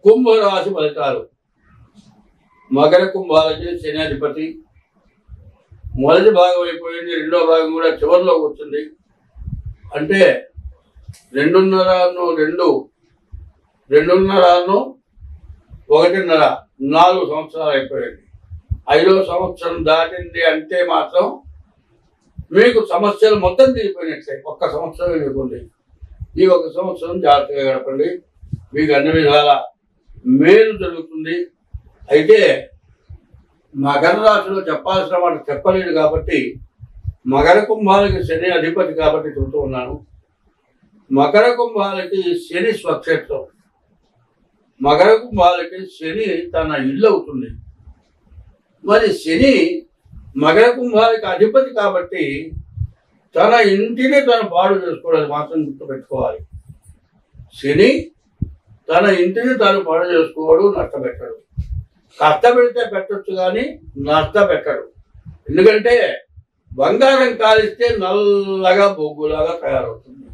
కుంభరాశి ఫలితాలు. మకర కుంభాలకి శనాధిపతి మొదటి భాగం అయిపోయింది, రెండో భాగం కూడా చివరిలోకి వచ్చింది. అంటే 2.5 4 సంవత్సరాలు అయిపోయింది. 5వ సంవత్సరం దాటింది అంటే మాత్రం మీకు సమస్యలు మొత్తం తీరిపోయినట్లే. ఒక్క సంవత్సరం ఎదుర్కొంది. ఈ 1 సంవత్సరం జాగ్రత్తగా గడపండి, మీకు అన్ని విధాల మేలు జరుగుతుంది. అయితే మకర రాశిలో చెప్పాల్సిన మాట చెప్పలేదు కాబట్టి మకర కుంభాలకి శని అధిపతి కాబట్టి చెబుతూ ఉన్నాను. మకర కుంభాలకి శని స్వక్షేత్రం, మకర కుంభాలకి శని తన ఇల్లు అవుతుంది. మరి శని మకర కుంభాలకి అధిపతి కాబట్టి తన ఇంటిని తను పాడు చేసుకోవడానికి మాత్రం గుర్తుపెట్టుకోవాలి. శని తన ఇంటిని తాను పాడు చేసుకోవడు, నష్టపెట్టడు. కష్టపెడితే పెట్టచ్చు కానీ నష్టపెట్టడు. ఎందుకంటే బంగారం కాలిస్తే నల్లగా బొగ్గులాగా తయారవుతుంది.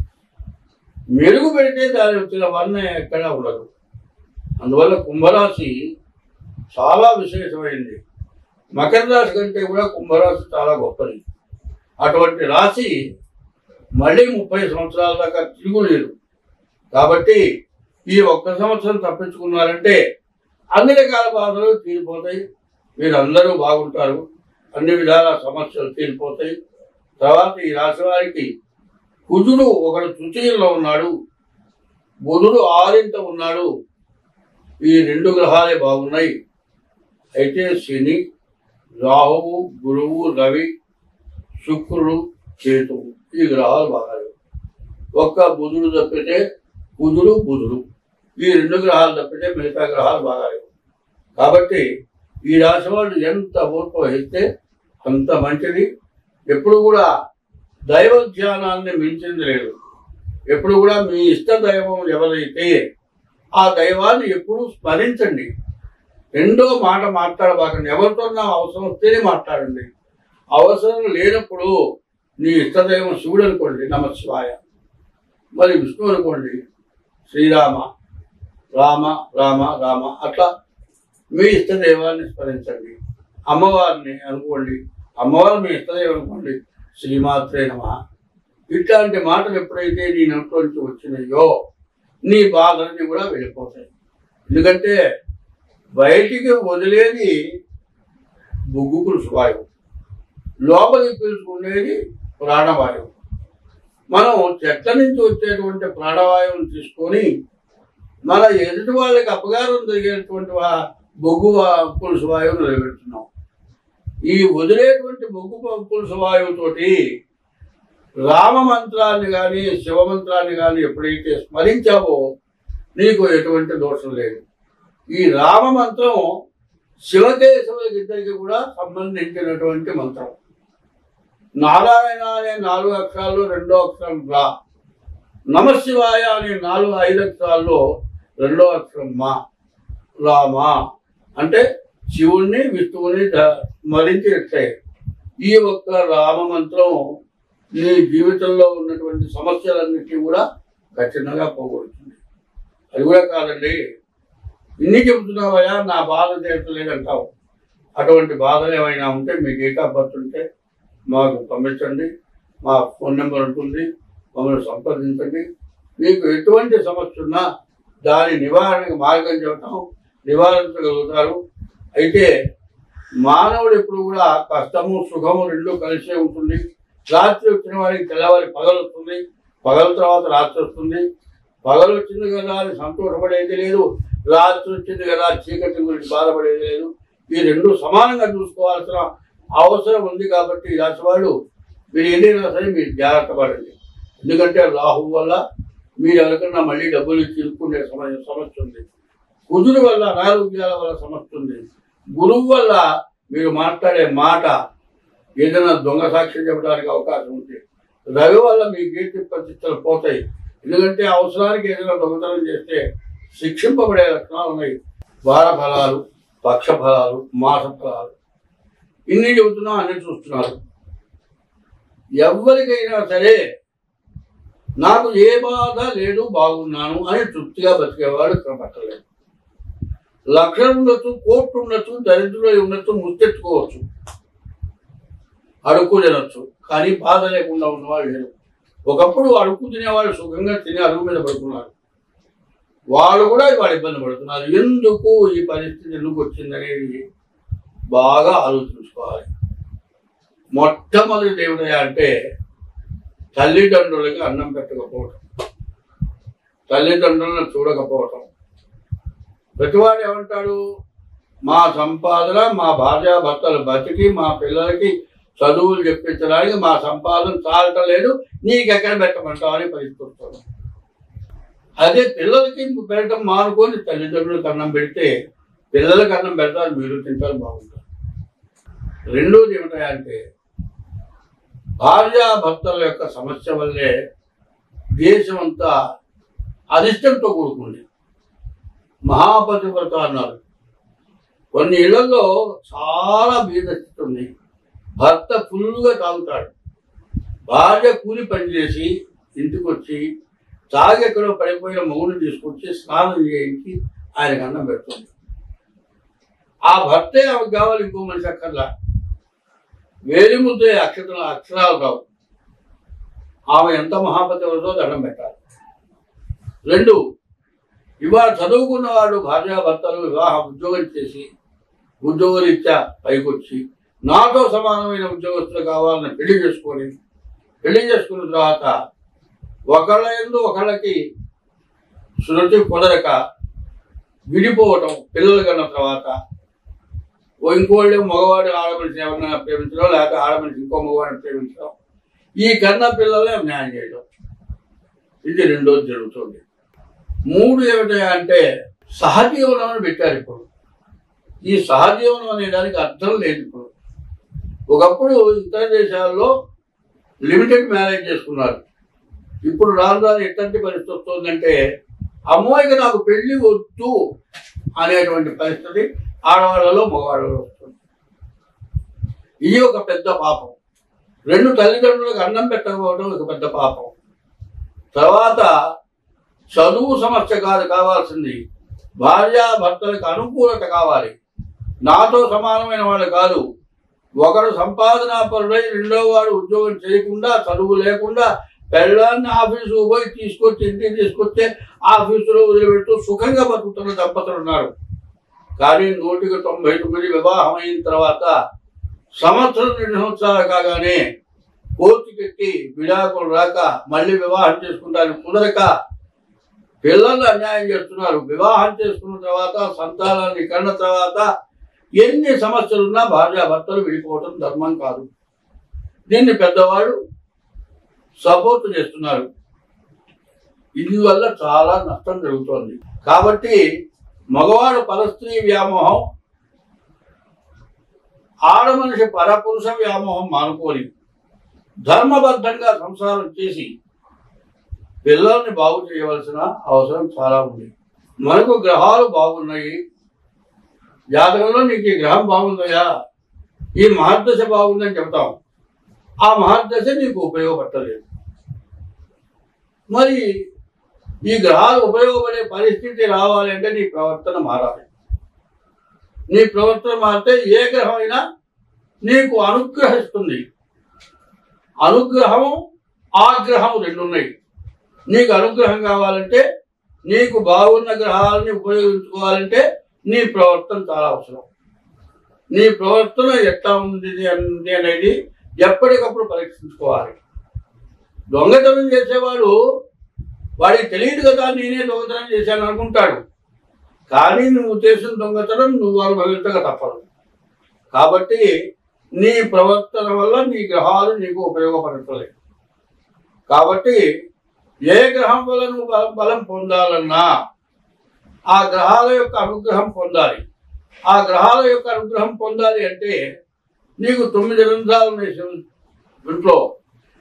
మెరుగు పెడితే దాని వచ్చిన వర్ణ ఎక్కడా ఉండదు. అందువల్ల కుంభరాశి చాలా విశేషమైంది. మకర రాశి కంటే కూడా కుంభరాశి చాలా గొప్పది. అటువంటి రాశి మళ్ళీ 30 సంవత్సరాల దాకా తిరుగులేదు. కాబట్టి ఈ 1 సంవత్సరం తప్పించుకున్నారంటే అన్ని రకాల బాధలు తీరిపోతాయి. మీరందరూ బాగుంటారు, అన్ని విధాల సమస్యలు తీరిపోతాయి. తర్వాత ఈ రాశి వారికి కుజుడు ఒకడు తృతీయంలో ఉన్నాడు, బుధుడు 6వ ఉన్నాడు. ఈ 2 గ్రహాలే బాగున్నాయి. అయితే శని, రాహువు, గురువు, రవి, శుక్రుడు, కేతువు ఈ గ్రహాలు బాగాలేవు. ఒక్క బుధుడు తప్పితే బుధుడు ఈ 2 గ్రహాలు తప్పితే మిగతా గ్రహాలు బాగాలేవు. కాబట్టి ఈ రాశి వాళ్ళు ఎంత ఓర్పు వహిస్తే అంత మంచిది. ఎప్పుడు కూడా దైవ ధ్యానాన్ని మించింది లేదు. ఎప్పుడు కూడా మీ ఇష్ట దైవం ఎవరైతే ఆ దైవాన్ని ఎప్పుడూ స్మరించండి. రెండో మాట మాట్లాడబాకండి. ఎవరితో నా అవసరం వస్తేనే మాట్లాడండి. అవసరం లేనప్పుడు నీ ఇష్టదైవం శివుడు అనుకోండి, నమశివాయ. మరి విష్ణు అనుకోండి, శ్రీరామ, రామ రామ రామ. అట్లా మీ ఇష్టదైవాన్ని స్మరించండి. అమ్మవారిని అనుకోండి, అమ్మవారు మీ ఇష్టదైవం అనుకోండి, శ్రీమాత్రే నమః. ఇట్లాంటి మాటలు ఎప్పుడైతే నీ నోట్లోంచి వచ్చినాయో నీ బాధలన్నీ కూడా వెళ్ళిపోతాయి. ఎందుకంటే బయటికి వదిలేది బొగ్గు పులుసు వాయువు, లోపలికి పీల్చుకునేది ప్రాణవాయువు. మనం చెట్ల నుంచి వచ్చేటువంటి ప్రాణవాయువుని తీసుకొని మన ఎదుటి వాళ్ళకి అపకారం జరిగేటువంటి బొగ్గు పులుసు వాయువును నిలబెడుతున్నాం. ఈ వదిలేటువంటి బొగ్గు పులుసు వాయువుతోటి రామ మంత్రాన్ని కానీ శివమంత్రాన్ని కానీ ఎప్పుడైతే స్మరించావో నీకు ఎటువంటి దోషం లేదు. ఈ రామ మంత్రం శివకేశవులకి ఇద్దరికి కూడా సంబంధించినటువంటి మంత్రం. నారాయణ అనే 4 అక్షరాల్లో 2వ అక్షరం రా, నమశివాయ అనే 5 అక్షరాల్లో 2వ అక్షరం మా. రామ అంటే శివుణ్ణి విష్ణువుని స్మరించినట్లే. ఈ ఒక్క రామ మంత్రం నీ జీవితంలో ఉన్నటువంటి సమస్యలన్నిటికీ కూడా ఖచ్చితంగా పోగొడుతుంది. అది కూడా కాదండి, ఇన్ని చెబుతున్నావయ్యా నా బాధ తీర్చలేదంటావు. అటువంటి బాధలు ఏమైనా ఉంటే మీ డేట్ ఆఫ్ బర్త్ ఉంటే మాకు పంపించండి. మా ఫోన్ నెంబర్ ఉంటుంది, మమ్మల్ని సంప్రదించండి. మీకు ఎటువంటి సమస్య ఉన్నా దాని నివారణకు మార్గం చెబుతాం, నివారించగలుగుతారు. అయితే మానవుడు ఎప్పుడు కూడా కష్టము సుఖము 2 కలిసే ఉంటుంది. రాత్రి వచ్చిన వారికి తెల్లవారి పగలు వస్తుంది, పగల తర్వాత రాత్రి వస్తుంది. పగలు వచ్చింది కదా అని సంతోషపడేది లేదు, రాత్రి వచ్చింది కదా చీకటి గురించి బాధపడేది లేదు. ఈ 2 సమానంగా చూసుకోవాల్సిన అవసరం ఉంది. కాబట్టి ఈ రాశి వాళ్ళు మీరు ఏదైనా సరే మీరు జాగ్రత్త పడండి. ఎందుకంటే రాహు వల్ల మీరు ఎవరికన్నా మళ్ళీ డబ్బులు తీసుకునే సమస్య ఉంది. కుజుడు వల్ల అనారోగ్యాల వల్ల సమస్య ఉంది. గురువు వల్ల మీరు మాట్లాడే మాట ఏదైనా దొంగ సాక్ష్యం చెప్పడానికి అవకాశం ఉంది. రవి వల్ల మీ కీర్తి ప్రతిష్టలు పోతాయి. ఎందుకంటే అవసరానికి ఏదైనా దొంగతనం చేస్తే శిక్షింపబడే లక్షణాలు ఉన్నాయి. వార ఫలాలు, పక్ష ఫలాలు, మాస ఫలాలు ఇన్ని చెబుతున్నా అన్ని చూస్తున్నారు. ఎవరికైనా సరే నాకు ఏ బాధ లేదు బాగున్నాను అని తృప్తిగా బతికేవాడు ఇక్కడ పట్టలేదు. లక్షలు ఉండొచ్చు, కోట్లు ఉండొచ్చు, దరిద్రులు ఉండొచ్చు, ముత్తెచ్చుకోవచ్చు, అడుక్కు తినొచ్చు, కానీ బాధ లేకుండా ఉన్నవాళ్ళు లేరు. ఒకప్పుడు అడుక్కు తినేవాళ్ళు సుఖంగా తిని అడుగు మీద పడుతున్నారు, వాళ్ళు కూడా వాళ్ళు ఇబ్బంది పడుతున్నారు. ఎందుకు ఈ పరిస్థితి ఎందుకు వచ్చిందనేది బాగా ఆలోచించుకోవాలి. మొట్టమొదటి ఏమిటా అంటే తల్లిదండ్రులకి అన్నం పెట్టకపోవటం, తల్లిదండ్రులను చూడకపోవటం. ప్రతివాడు ఏమంటాడు, మా సంపాదన మా భార్యాభర్తలు బతికి మా పిల్లలకి చదువులు చెప్పించడానికి మా సంపాదన చాలటలేదు, నీకెక్కడ పెట్టమంటావు అని పరిస్థితి. అదే పిల్లలకి పెట్టడం మానుకొని తల్లిదండ్రులకు అన్నం పెడితే పిల్లలకి అన్నం పెడతారు, మీరు తింటారు, బాగుంటారు. రెండోది ఏమిటంటే భార్యాభర్తల యొక్క సమస్య వల్లే దేశం అంతా అనిష్టంతో కూడుకుంది. మహాపతివ్రత అన్నారు. కొన్ని ఇళ్లలో చాలా బీద స్థితి ఉంది. భర్త ఫుల్గా తాగుతాడు, భార్య కూలి పనిచేసి ఇంటికి వచ్చి తాగి ఎక్కడో పడిపోయిన మొగుడు తీసుకొచ్చి స్నానం చేయించి ఆయనకు అన్నం పెడుతుంది. ఆ భర్తే ఆమెకు కావాలి, ఇంకో మనిషి అక్కర్లా. వేలి ముద్దే అక్షరాలు కావు. ఆమె ఎంత మహాపతివ్రతో దండం పెట్టాలి. రెండు, ఇవాళ చదువుకున్న వాళ్ళు భార్యాభర్తలు ఉద్యోగం చేసి ఉద్యోగరీత్యా పైకొచ్చి నాతో సమానమైన ఉద్యోగస్తులు కావాలని పెళ్లి చేసుకున్న తర్వాత ఒకళ్ళ యందు ఒకళ్ళకి శృతి కుదరక విడిపోవటం, పిల్లలు కన్న తర్వాత ఇంకోళ్ళు మగవాడు ఆడమనిషిని ఎవరైనా ప్రేమించడం, లేకపోతే ఆడమనిషి ఇంకో మగవాడిని ప్రేమించడం, ఈ కన్న పిల్లలే న్యాయం చేయడం, ఇది రెండోది జరుగుతుంది. మూడు ఏమిటంటే సహజీవనం పెట్టారు. ఇప్పుడు ఈ సహజీవనం అనే దానికి అర్థం లేదు. ఇప్పుడు ఒకప్పుడు ఇతర దేశాల్లో లిమిటెడ్ మ్యారేజ్ చేసుకున్నారు. ఇప్పుడు రాను ఎట్లాంటి పరిస్థితి వస్తుందంటే అమ్మాయికి నాకు పెళ్లి వద్దు అనేటువంటి పరిస్థితి ఆడవాళ్ళలో మగవాళ్ళలో వస్తుంది. ఇది ఒక పెద్ద పాపం. రెండు, తల్లిదండ్రులకు అన్నం పెట్టకపోవడం ఒక పెద్ద పాపం. తర్వాత చదువు సమస్య కాదు కావాల్సింది, భార్యాభర్తలకు అనుకూలత కావాలి. నాతో సమానమైన వాళ్ళు కాదు. ఒకడు సంపాదనాపరుడై రెండో వాడు ఉద్యోగం చేయకుండా చదువు లేకుండా పెళ్ళాన్ని ఆఫీసుకు పోయి తీసుకొచ్చి ఇంటికి తీసుకొస్తే ఆఫీసులో వదిలిపెడుతూ సుఖంగా బతుకుతున్న దంపతులు ఉన్నారు. కానీ 199 వివాహం అయిన తర్వాత సంవత్సరం 2 సంవత్సరాలు కాగానే కోర్టుకెక్కి విడాకులు రాక మళ్ళీ వివాహం చేసుకుంటానికి కుదరక పిల్లలు అన్యాయం చేస్తున్నారు. వివాహం చేసుకున్న తర్వాత సంతానాన్ని కన్న తర్వాత ఎన్ని సమస్యలున్నా భార్యాభర్తలు విడిపోవటం ధర్మం కాదు. దీన్ని పెద్దవాళ్ళు సపోర్ట్ చేస్తున్నారు. ఇందువల్ల చాలా నష్టం జరుగుతోంది. కాబట్టి మగవాడు పరస్త్రీ వ్యామోహం, ఆడమనిషి పరపురుష వ్యామోహం మానుకోని ధర్మబద్ధంగా సంసారం చేసి పిల్లల్ని బాగు చేయవలసిన అవసరం చాలా ఉంది. మనకు గ్రహాలు బాగున్నాయి, జాతకంలో నీకు ఈ గ్రహం బాగుందయా, ఈ మహర్దశ బాగుందని చెప్తాం. ఆ మహర్దశ నీకు ఉపయోగపడలేదు. మరి ఈ గ్రహాలు ఉపయోగపడే పరిస్థితి రావాలంటే నీ ప్రవర్తన మారాలి. నీ ప్రవర్తన మారితే ఏ గ్రహం అయినా నీకు అనుగ్రహిస్తుంది. అనుగ్రహము ఆగ్రహం రెండు ఉన్నాయి. నీకు అనుగ్రహం కావాలంటే, నీకు బాగున్న గ్రహాలని ఉపయోగించుకోవాలంటే నీ ప్రవర్తన చాలా అవసరం. నీ ప్రవర్తన ఎట్లా ఉంది అనేది ఎప్పటికప్పుడు పరీక్షించుకోవాలి. దొంగతనం చేసేవాడు వాడికి తెలియదు కదా నేనే దొంగతనం చేశాను అనుకుంటాడు. కానీ నువ్వు చేసిన దొంగతనం నువ్వు అనుభవించక తప్పదు. కాబట్టి నీ ప్రవర్తన వల్ల నీ గ్రహాలు నీకు ఉపయోగపడట్లేదు. కాబట్టి ఏ గ్రహం వల్ల నువ్వు బలం పొందాలన్నా ఆ గ్రహాల యొక్క అనుగ్రహం పొందాలి. ఆ గ్రహాల యొక్క అనుగ్రహం పొందాలి అంటే నీకు 9 రంధ్రాలు ఉన్నాయి ఇంట్లో.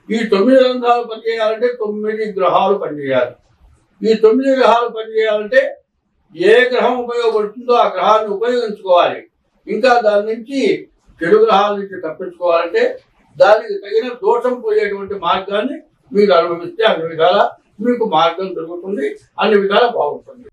ఈ 9 రంధ్రాలు పనిచేయాలంటే 9 గ్రహాలు పనిచేయాలి. ఈ 9 గ్రహాలు పనిచేయాలంటే ఏ గ్రహం ఉపయోగపడుతుందో ఆ గ్రహాన్ని ఉపయోగించుకోవాలి. ఇంకా దాని నుంచి చెడు గ్రహాల నుంచి తప్పించుకోవాలంటే దానికి తగిన దోషం పోయేటువంటి మార్గాన్ని మీరు అనుభవిస్తే అన్ని విధాలా మీకు మార్గం దొరుకుతుంది, అన్ని విధాలా బాగుంటుంది.